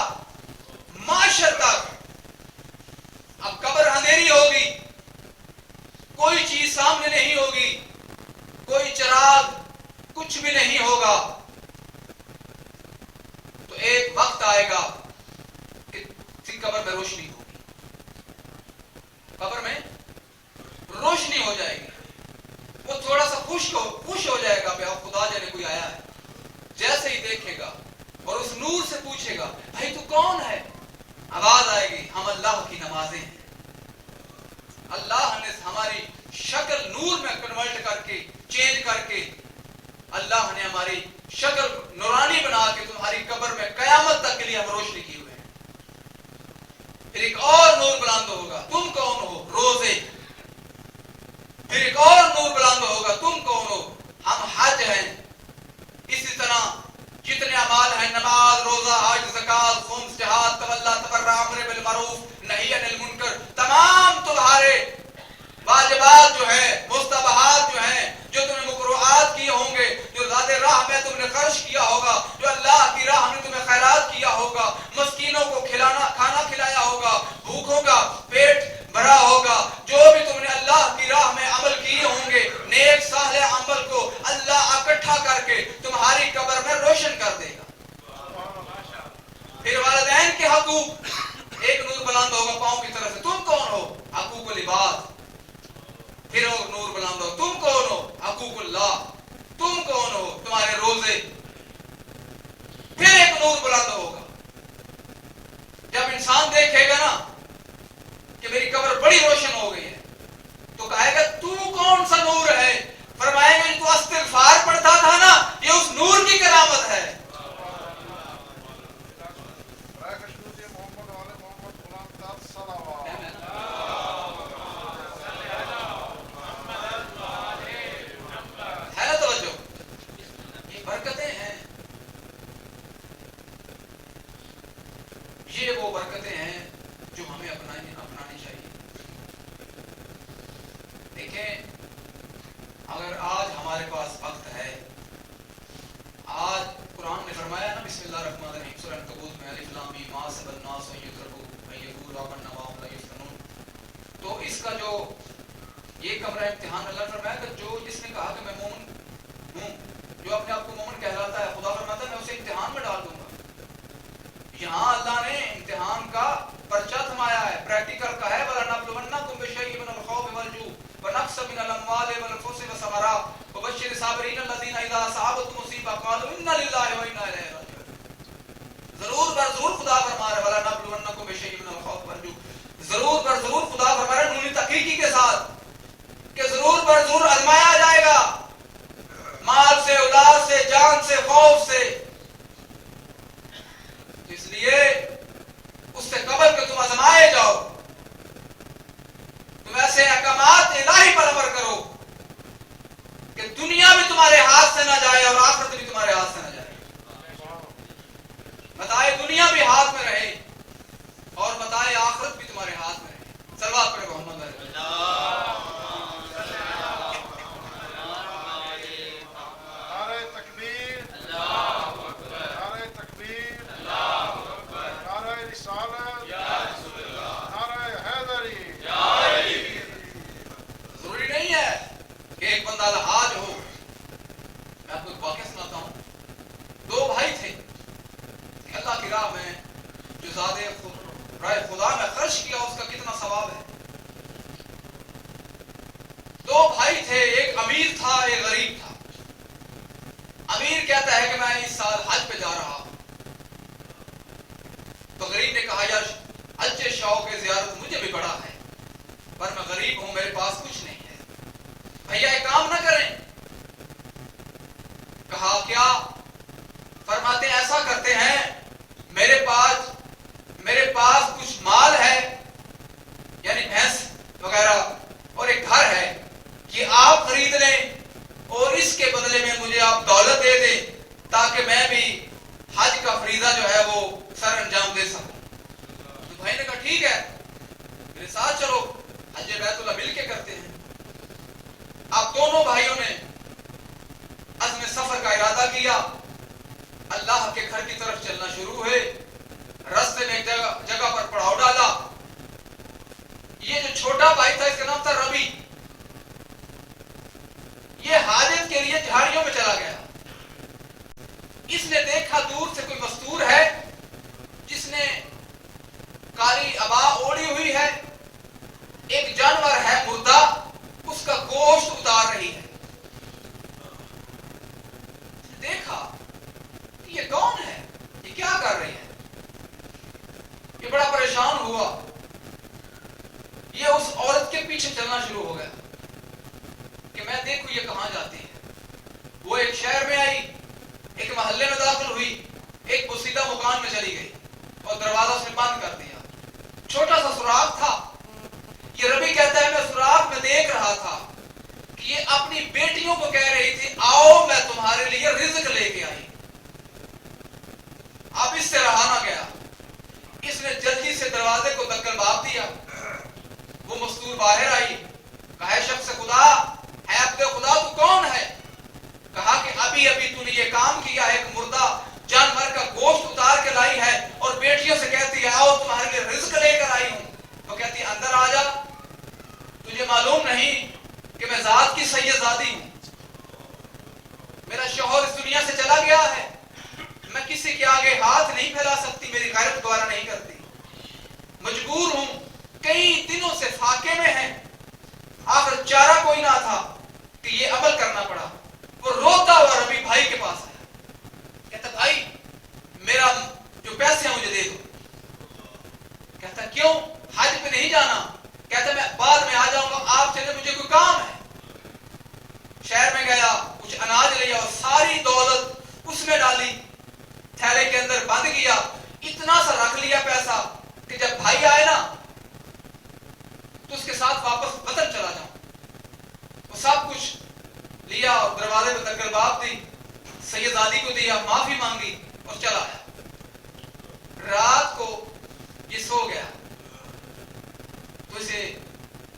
[SPEAKER 2] معاشر تک. اب قبر اندھیری ہوگی, کوئی چیز سامنے نہیں ہوگی, کوئی چراغ, کچھ بھی نہیں ہوگا. تو ایک وقت آئے گا کہ قبر میں روشنی ہوگی, قبر میں روشنی ہو جائے گی. وہ تھوڑا سا خوش ہو جائے گا کہ اب خدا جانے کوئی آیا ہے. جیسے ہی دیکھے گا اور اس نور سے پوچھے گا بھائی تو کون ہے, آواز آئے گی ہم اللہ کی نمازیں ہیں. اللہ نے ہماری شکل نور میں کنورٹ کر کے چینج کر کے اللہ نے ہماری شکل نورانی بنا کے تمہاری قبر میں قیامت تک کے لیے ہم روشنی کی ہوئے ہیں. پھر ایک اور نور بلند ہوگا, تم کون ہو, روزے. پھر ایک اور نور بلند ہوگا, تم کون ہو, ہم حج ہیں. اسی طرح جتنے اعمال ہیں, نماز, روزہ, حج, زکات, خمس, جہاد, تولا, تبرع, امر بالمعروف, نہی عن المنکر, تمام تمہارے پھر اور نور بلند ہو. تم کون ہو؟ حقوق اللہ. تم کون ہو؟ تمہارے روزے. پھر ایک نور بلند ہوگا. جب انسان دیکھے گا نا کہ میری قبر بڑی روشن ہو گئی ہے تو کہے گا تو کون سا نور ہے؟ فرمائیں گے تو استغفار پڑھتا تھا نا, یہ اس نور کی کرامت ہے. ہے نا توجہ؟ یہ برکتیں ہیں, یہ وہ برکتیں ہیں جو ہمیں اپنانی چاہیے. دیکھیں, اگر آج ہمارے پاس وقت ہے, آج قرآن نے فرمایا نا بسم اللہ الرحمن الرحیم سورہ عنکبوت میں الف لام میم ما حسب الناس ان یترکوا ان یقولوا آمنا وهم لا یفتنون, تو اس کا جو یہ کمرہ امتحان اللہ نے فرمایا کہ جو جس نے کہا کہ میں مومن ہوں, جو اپنے آپ کو مومن کہلاتا ہے, خدا فرماتا ہے میں اسے امتحان میں ڈال دوں گا. یہاں اللہ نے امتحان کا پرچہ تھمایا ہے, پریکٹیکل کا ہے. وَلَنَبْلُوَنَّكُمْ بِشَيْءٍ مِنَ الْخَوْفِ وَالْجُوعِ وَنَقْصٍ مِنَ الْأَمْوَالِ وَالْأَنفُسِ وَالثَّمَرَاتِ وَبَشِّرِ الصَّابِرِينَ الَّذِينَ إِذَا أَصَابَتْهُمْ مُصِيبَةٌ قَالُوا إِنَّا لِلَّهِ وَإِنَّا إِلَيْهِ رَاجِعُونَ. ضرور بر ضرور خدا فرما رہا ہے وَلَنَبْلُوَنَّكُمْ بِشَيْءٍ مِنَ الْخَوْفِ وَالْجُوعِ, ضرور بر ضرور خدا فرما رہا ہے نون تحقیقی کے ساتھ کہ ضرور بر ضرور آزمایا جائے گا, مال سے, اولاد سے, جان سے, خوف سے. اس لیے اس سے قبل کہ تم آزمائے جاؤ, تم ایسے احکامات الہی پر عمل کرو کہ دنیا بھی تمہارے ہاتھ سے نہ جائے اور آخرت بھی تمہارے ہاتھ سے نہ جائے. بتائے دنیا بھی ہاتھ میں رہے اور بتائے آخرت بھی تمہارے ہاتھ میں رہے. صلوات پڑھے محمد ایک بندہ لحاظ ہو. میں آپ کو ایک واقعہ سناتا ہوں. دو بھائی تھے, اللہ کی راہ میں جو زیادہ راہ خدا میں خرچ کیا اس کا کتنا ثواب ہے. دو بھائی تھے, ایک امیر تھا ایک غریب تھا. امیر کہتا ہے کہ میں اس سال حج پہ جا رہا ہوں, تو غریب نے کہا یار حج شوق زیارت مجھے بھی بڑا ہے پر میں غریب ہوں, میرے پاس کچھ نہیں ہے, بھیا ایک کام نہ کریں. کہا کیا؟ فرماتے ہیں ایسا کرتے ہیں میرے پاس کچھ مال ہے یعنی بھینس وغیرہ اور ایک گھر ہے, یہ آپ خرید لیں اور اس کے بدلے میں مجھے آپ دولت دے دیں تاکہ میں بھی حج کا فریضہ جو ہے وہ سر انجام دے سکوں. تو بھائی نے کہا ٹھیک ہے میرے ساتھ چلو, حج بیت اللہ مل کے کرتے ہیں. اب دونوں بھائیوں نے عزم سفر کا ارادہ کیا, اللہ کے گھر کی طرف چلنا شروع ہوئے. راستے میں ایک جگہ پر پڑاؤ ڈالا. یہ جو چھوٹا بھائی تھا اس کا نام تھا ربی, یہ حاجت کے لیے جھاڑیوں میں چلا گیا. اس نے دیکھا دور سے کوئی مستور ہے جس نے کالی عبا اوڑی ہوئی ہے, ایک جانور ہے مردہ, اس کا گوشت اتار رہی ہے. دیکھا کہ یہ کون ہے, یہ کیا کر رہی ہے. یہ بڑا پریشان ہوا, یہ اس عورت کے پیچھے چلنا شروع ہو گیا کہ میں دیکھوں یہ کہاں جاتی ہے. وہ ایک شہر میں آئی, ایک محلے میں داخل ہوئی, ایک بسیدہ مکان میں چلی گئی اور دروازہ اس نے بند کر دیا. چھوٹا سا سوراخ تھا. یہ ربی کہتا ہے میں سوراخ میں دیکھ رہا تھا کہ یہ اپنی بیٹیوں کو کہہ رہی تھی آؤ میں تمہارے لیے رزق لے کے آئی. اب اس سے رہا نہ گیا, اس نے جلدی سے دروازے کو دکل باب دیا. وہ مستور باہر آئی, کہا شخص خدا ہے عبد خدا تو کون ہے؟ کہا کہ ابھی تو نے یہ کام کیا ہے, ایک مردہ جانور کا گوشت اتار کے لائی ہے اور بیٹیوں سے کہتی ہے آؤ تمہارے لیے رزق لے کر آئی ہوں. تو کہتی ہے اندر آ جا, تجھے معلوم نہیں کہ میں ذات کی سیدزادی ہوں, میرا شوہر اس دنیا سے چلا گیا ہے, میں کسی کے آگے ہاتھ نہیں پھیلا سکتی, میری غیرت گوارا نہیں کرتی, مجبور ہوں, کئی دنوں سے فاقے میں ہیں, آخر چارہ کوئی نہ تھا کہ یہ عمل کرنا پڑا. وہ روتا ہوا ربی بھائی کے پاس آیا, کہتا بھائی میرا جو پیسے ہیں مجھے دے دو. کہتا کیوں, حج پہ نہیں جانا؟ کہتا میں بعد میں آ جاؤں گا, آپ چلے, مجھے کوئی کام ہے. شہر میں گیا, کچھ اناج لیا اور ساری دولت اس میں ڈالی, تھیلے کے اندر بند کیا, اتنا سا رکھ لیا پیسہ کہ جب بھائی آئے نا تو اس کے ساتھ واپس وطن چلا جاؤں. وہ سب کچھ لیا اور دروازے پہ دکل باب دی, سیدزادی کو دیا, معافی مانگی اور چلا آیا. رات کو یہ سو گیا تو اسے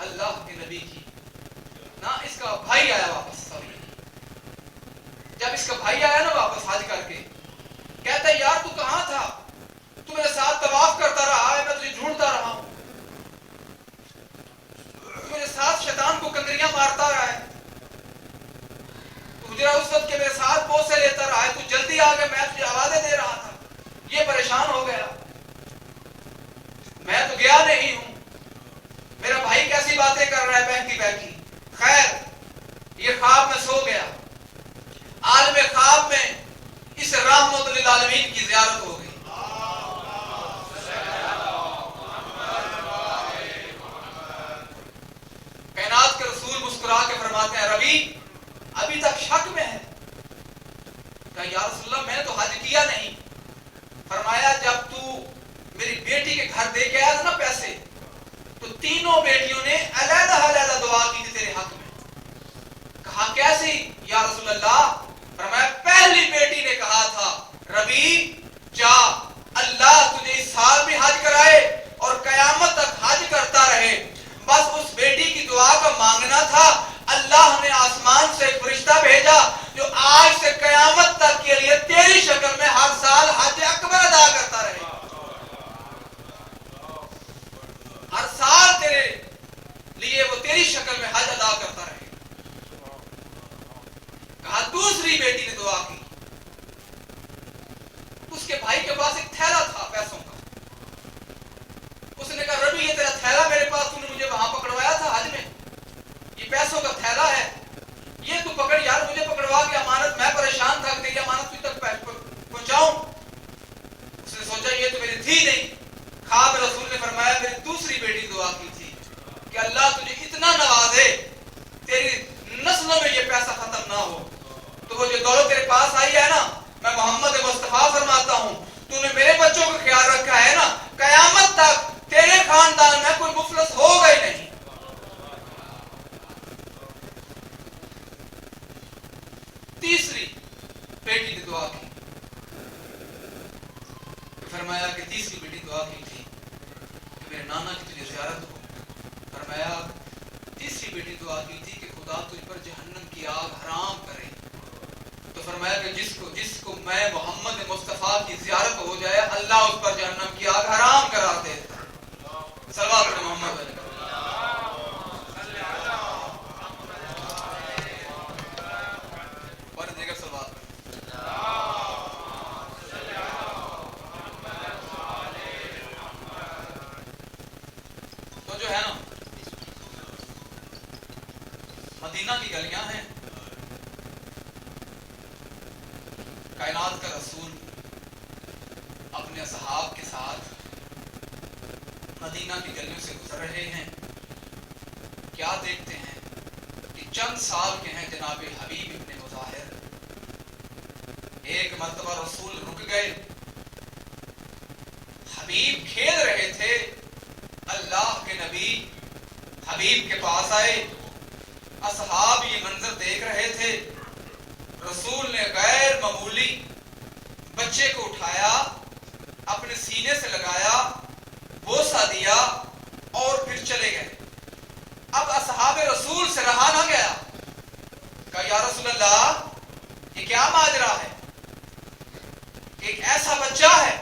[SPEAKER 2] اللہ کے نبی کی نا, اس کا بھائی آیا واپس. جب اس کا بھائی آیا نا واپس حج کر کے, کہتا ہے یار تو کہاں تھا, تو میرے ساتھ طواف کرتا رہا ہے, میں تجھے ڈھونڈتا رہا ہوں, تو میرے ساتھ شیطان کو کنکریاں مارتا رہا ہے, تو حجرہ اس وقت کے میرے ساتھ بوسے لیتا رہا ہے, تو جلدی آ گیا, میں تجھے آوازیں دے رہا تھا, یہ پریشان ہو گیا, میں تو گیا نہیں ہوں, میرا بھائی کیسی باتیں کر رہا ہے بہکی بہکی. خیر یہ خواب میں سو گیا, عالم خواب میں اس رحمت للعالمین کی زیارت ہو گئی. کائنات کے رسول مسکرا کے فرماتے ہیں ربی ابھی تک شک میں ہے. کہا یا رسول اللہ میں نے تو حج کیا نہیں. فرمایا جب تو میری بیٹی کے گھر دے کے آیا تھا نا پیسے, تو تینوں بیٹیوں نے علیحدہ علیحدہ دعا کی تھی تیرے حق میں. کہا کیسی یا رسول اللہ؟ فرمایا پہلی بیٹی نے کہا تھا ربی جا اللہ تجھے اس سال بھی حج کرائے اور قیامت تک حج کرتا رہے. بس اس بیٹی کی دعا کا مانگنا تھا. اللہ نے آسمان سے ایک فرشتہ بھیجا جو آج سے قیامت تک کے لیے تیری شکل میں ہر سال حج اکبر ادا کرتا رہے. ہر سال تیرے لیے وہ تیری شکل میں حج ادا کرتا رہے. کہا دوسری بیٹی نے دعا کی, اس کے بھائی کے پاس ایک تھیلا تھا پیسوں کا. اس نے کہا ربی یہ تیرا تھیلا میرے پاس, تو نے مجھے وہاں پکڑوایا تھا حج میں, یہ پیسوں کا تھیلا ہے, یہ تو پکڑ یار, مجھے پکڑوا کے امانت, میں پریشان تھا کہ تیری امانت تجھ تک پہنچاؤں. اس نے سوچا یہ تو میری تھی نہیں. خواب رسول نے فرمایا میری دوسری بیٹی دعا کی تھی کہ اللہ تجھے اتنا نوازے تیری نسلوں میں یہ پیسہ ختم نہ ہو. تو وہ جو دولت تیرے پاس آئی ہے نا, میں محمد مصطفیٰ فرماتا ہوں تو نے میرے بچوں کا خیال رکھا ہے نا, قیامت تک تیرے خاندان میں کوئی مفلس ہوگا ہی نہیں. تیسری بیٹی نے دعا کی, فرمایا کہ تیسری بیٹی دعا کی تھی کہ میرے نانا کی تجھے زیارت ہو. فرمایا تیسری بیٹی دعا کی تھی کہ خدا تجھ پر جہنم کی آگ حرام کرے. تو فرمایا کہ جس کو میں محمد مصطفیٰ کی زیارت ہو جائے اللہ اس پر جہنم کی آگ حرام کرا دیتا ہے. صلوات علی محمد علیہ. اور دیگر صلوات تو جو ہے نا مدینہ کی گلیاں ہیں, کائنات کا رسول اپنے اصحاب کے ساتھ مدینہ کی گلیوں سے گزر رہے ہیں. کیا دیکھتے ہیں کہ چند سال کے ہیں جناب حبیب ابن مظاہر. ایک مرتبہ رسول رک گئے, حبیب کھیل رہے تھے, اللہ کے نبی حبیب کے پاس آئے, اصحاب یہ منظر دیکھ رہے تھے. رسول نے غیر معمولی بچے کو اٹھایا, اپنے سینے سے لگایا, بوسہ دیا اور پھر چلے گئے. اب اصحاب رسول سے رہا نہ گیا. کہا یا رسول اللہ یہ کیا ماجرا ہے, ایک ایسا بچہ ہے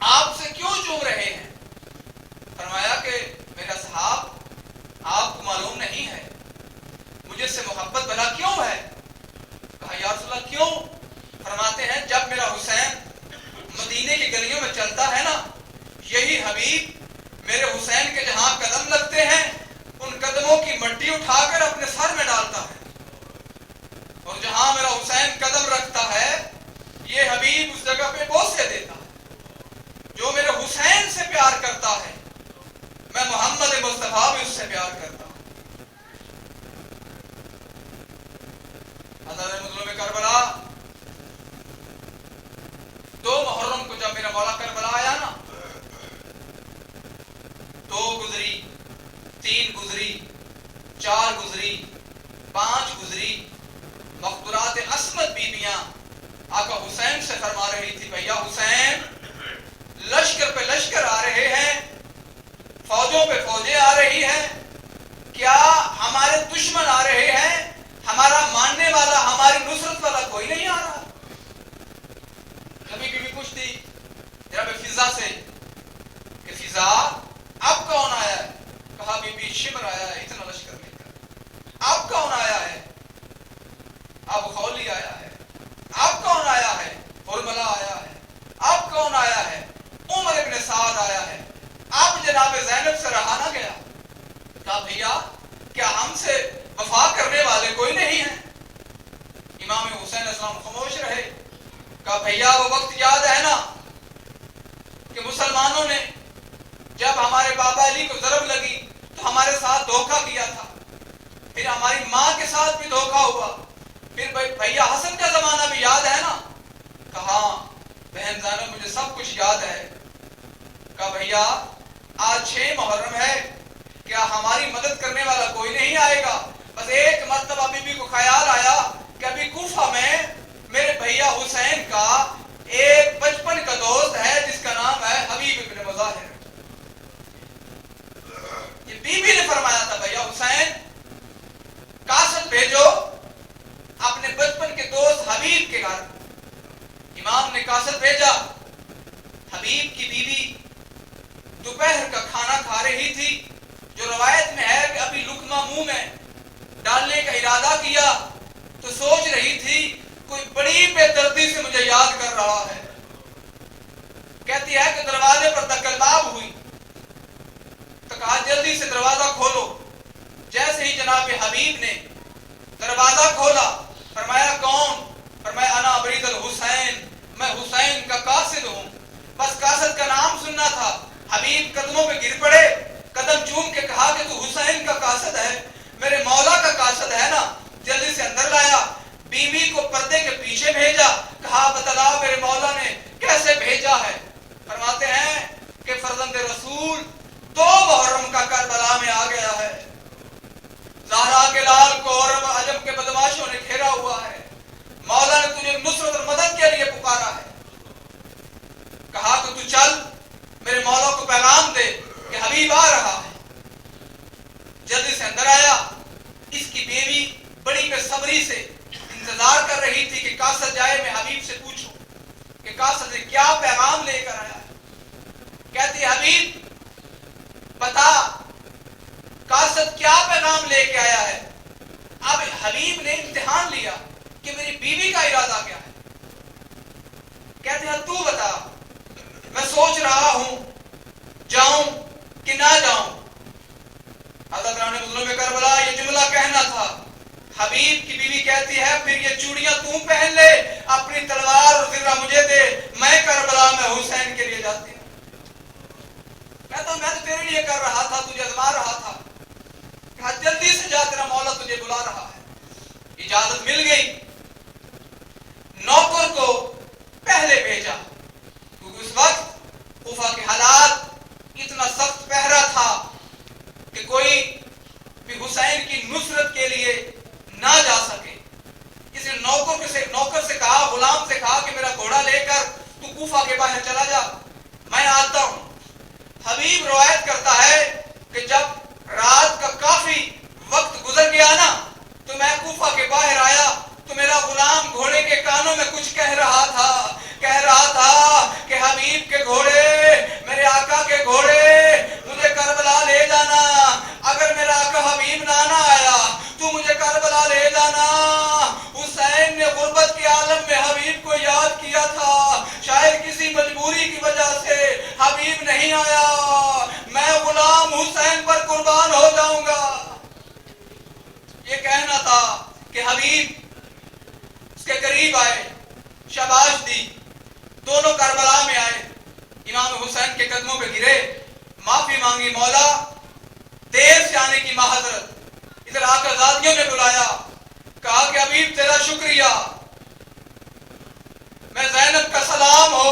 [SPEAKER 2] آپ سے کیوں چوم رہے ہیں؟ فرمایا کہ میرا صحاب آپ کو معلوم نہیں ہے مجھے سے محبت بلا کیوں ہے. کہا یا رسول اللہ کیوں؟ فرماتے ہیں جب میرا حسین مدینے کی گلیوں میں چلتا ہے نا, یہی حبیب میرے حسین کے جہاں قدم لگتے ہیں ان قدموں کی مٹی اٹھا کر اپنے سر میں ڈالتا ہے، اور جہاں میرا حسین قدم رکھتا ہے یہ حبیب اس جگہ پہ بوسے دیتا ہے۔ جو میرے حسین سے پیار کرتا ہے میں محمد مصطفیٰ بھی اس سے پیار کرتا ہوں۔ حضرت مظلوم کربلا 2 محرم کو جب میرا مولا کربلا آیا نا، 2 گزری، 3 گزری، 4 گزری، 5 گزری، مقبرات عصمت بیبیاں آقا حسین سے فرما رہی تھی بھیا حسین لشکر پہ لشکر آ رہے ہیں، فوجوں پہ فوجیں آ رہی ہیں، کیا ہمارے دشمن آ رہے ہیں، ہمارا ماننے والا ہماری نصرت والا کوئی نہیں آ رہا؟ کبھی بھی پوچھتی جناب فضا سے کہ فضا اب کون آیا ہے؟ کہا بی بی شمر آیا ہے اتنا لشکر لے کر۔ اب کون آیا ہے؟ اب خولی آیا ہے۔ اب کون آیا ہے؟ حرملہ آیا ہے۔ اب کون آیا ہے؟ عمر ابن سعد آیا ہے۔ اب جناب زینب سے رہا نہ گیا، کہا بھیا کیا ہم سے وفا کرنے والے کوئی نہیں ہیں؟ امام حسین علیہ السلام خاموش رہے، کہا بھیا وہ وقت یاد ہے نا کہ مسلمانوں نے جب ہمارے بابا علی کو ضرب لگی تو ہمارے ساتھ دھوکہ کیا تھا، پھر ہماری ماں کے ساتھ بھی دھوکہ ہوا، پھر بھیا حسن کا زمانہ بھی یاد ہے نا؟ کہا بہن زینب مجھے سب کچھ یاد ہے۔ کہا بھیا آج 6 محرم ہے، کیا ہماری مدد کرنے والا کوئی نہیں آئے گا؟ بس ایک مرتبہ بی بی کو خیال آیا کہ ابھی کوفہ میں میرے بھیا حسین کا ایک بچپن کا دوست ہے جس کا نام ہے حبیب ابن مظاہر۔ یہ بی بی نے فرمایا تھا بھیا حسین کاسد بھیجو اپنے بچپن کے دوست حبیب کے گھر۔ امام نے کاسد بھیجا، حبیب کی بیوی دوپہر کا کھانا کھا رہی تھی، جو روایت میں ہے کہ ابھی لقمہ منہ میں ڈالنے کا ارادہ کیا تو سوچ رہی تھی کوئی بڑی بے دردی سے مجھے یاد کر رہا ہے۔ کہتی ہے کہ دروازے پر دقلباب ہوئی تو کہا جلدی سے دروازہ کھولو۔ جیسے ہی جناب حبیب نے دروازہ کھولا فرمایا کون؟ فرمایا انا برید الحسین، میں حسین کا قاصد ہوں۔ بس قاصد کا نام سننا تھا، حبیب قدموں پہ گر پڑے، قدم چوم کے کہا کہ تو حسین کا قاصد ہے، میرے مولا کا قاصد ہے نا؟ جلدی سے اندر لایا، بیوی کو پردے کے پیچھے بھیجا، کہا بتلاؤ میرے مولا نے کیسے بھیجا ہے؟ فرماتے ہیں کہ فرزند رسول 2 محرم کا کربلا میں آ گیا ہے، زہرا کے لال کو عرب عجم کے بدماشوں نے گھیرا ہوا ہے، مولا نے تجھے نصرت اور مدد کے لیے پکارا ہے۔ کہا کہ تو چل میرے مولا کو پیغام دے کہ حبیب آ رہا ہے۔ جلدی سے اندر آیا، اس کی بیوی بڑی بے صبری سے انتظار کر رہی تھی کہ قاصد جائے، میں حبیب سے پوچھوں کہ قاصد نے کیا پیغام لے کر آیا ہے۔ کہتی حبیب بتا قاصد کیا پیغام لے کے آیا ہے؟ اب حبیب نے امتحان لیا کہ میری بیوی کا ارادہ کیا ہے۔ کہتے ہیں تو بتا، میں سوچ رہا ہوں جاؤں کہ نہ جاؤں۔ حضرت رام مظلوم کربلا یہ جملہ کہنا تھا، حبیب کی بیوی کہتی ہے پھر یہ چوڑیاں تو پہن لے، اپنی تلوار اور زرہ مجھے دے، میں کربلا میں حسین کے لیے جاتی ہوں۔ کہتا ہوں میں تو تیرے لیے کر رہا تھا، تجھے ازما رہا تھا۔ کہا جلدی سے جا تیرا مولا تجھے بلا رہا ہے۔ اجازت مل گئی، نوکر کو پہلے بھیجا کیونکہ اس وقت کوفہ کے حالات اتنا سخت پہرا تھا کہ کوئی بھی حسین کی نصرت کے لیے نہ جا سکے۔ اس نے نوکر سے کہا، غلام سے کہا کہ میرا گھوڑا لے کر تو کوفہ کے باہر چلا جا، میں آتا ہوں۔ حبیب روایت کرتا ہے کہ جب رات کا کافی وقت گزر گیا نا تو میں کوفہ کے باہر آیا تو میرا غلام گھوڑے کے کانوں میں کچھ کہہ رہا تھا کہ حبیب کے گھوڑے، میرے آقا کے گھوڑے، مجھے کربلا لے جانا، اگر میرا آقا حبیب نہ آیا تو مجھے کربلا لے جانا۔ حسین نے غربت کے عالم میں حبیب کو یاد کیا تھا، شاید کسی مجبوری کی وجہ سے حبیب نہیں آیا، میں غلام حسین پر قربان ہو جاؤں گا۔ کہ حبیب اس کے قریب آئے، شاباش دی، دونوں کربلا میں آئے، امام حسین کے قدموں پہ گرے، معافی مانگی، مولا دیر سے آنے کی معذرت۔ ادھر آقا زادیوں نے بلایا، کہا کہ حبیب تیرا شکریہ، میں زینب کا سلام ہو،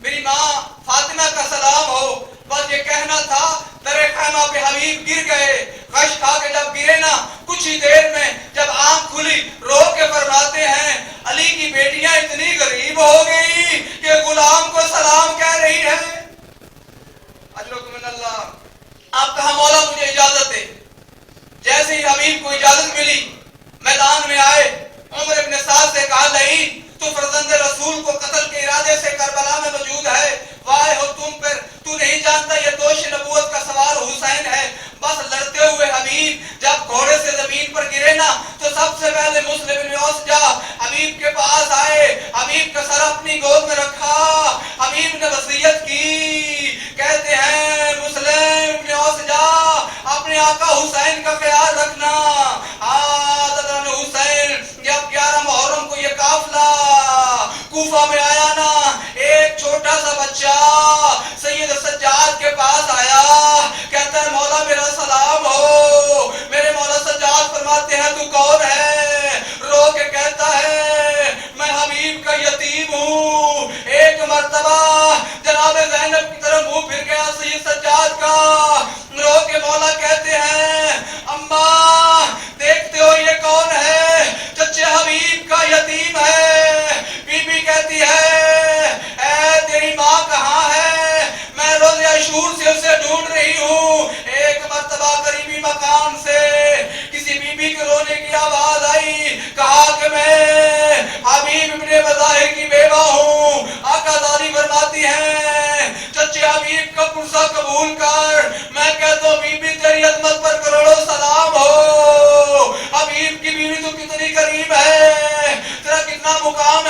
[SPEAKER 2] میری ماں فاطمہ کا سلام ہو، بس یہ کہنا تھا۔ درے خیمہ پہ حبیب گر گئے، غش کھا کے جب گرے نا، کچھ ہی دیر میں جب آنکھ کھلی، رو کے فرماتے ہیں علی کی بیٹیاں اتنی غریب ہو گئی کہ غلام کو سلام کہہ رہی ہے۔ اجرکم من اللہ۔ آپ کہا مولا مجھے اجازت دے۔ جیسے ہی حبیب کو اجازت ملی، میدان میں آئے، عمر ابن سعد سے کہا لئین تو فرزند رسول کو قتل کے ارادے سے کربلا میں موجود ہے، وائے ہو تم پر، تو نہیں جانتا یہ دوش نبوت کا سوار حسین ہے۔ بس لڑتے ہوئے حبیب جب گھوڑے سے زمین پر گرے نا، تو سب سے پہلے مسلم بن اوسجا حبیب کے پاس آئے، حبیب کا سر اپنی گود میں رکھا، حبیب نے وصیت کی، کہتے ہیں مسلم بن اوسجا اپنے آقا حسین کا خیال رکھنا۔ حضرت حسین جب 11 محرم کو یہ قافلہ کوفہ میں آیا نا، ایک چھوٹا سا بچہ سید سجاد کے پاس آیا، کہتا ہے مولا میرا سلام ہو۔ میرے مولا سجاد فرماتے ہیں تو کون ہے؟ رو کے کہتا ہے میں حبیب کا یتیم ہوں۔ ایک مرتبہ جناب زینب کی طرف منہ پھر گیا سید سجاد کا، رو کے مولا کہتے ہیں اماں دیکھتے ہو یہ کون ہے؟ چچے حبیب کا یتیم ہے۔ بی بی کہتی ہے اے تیری ماں کہاں ہے؟ میں روز عاشور سے اسے ڈھونڈ رہی ہوں۔ ایک مرتبہ قریبی مکان سے کسی بی بی کے رونے کی آواز آئی، کہا کہ میں حبیب ابن بظاہر کی بیوہ ہوں۔ آقا زادی فرماتی ہیں چچے حبیب کا پرسہ قبول کر۔ میں کہتا ہوں بی بی تیری عظمت پر کروڑوں سلام ہو، حبیب کی بیوی تو کتنی قریب ہے، تیرا کتنا مقام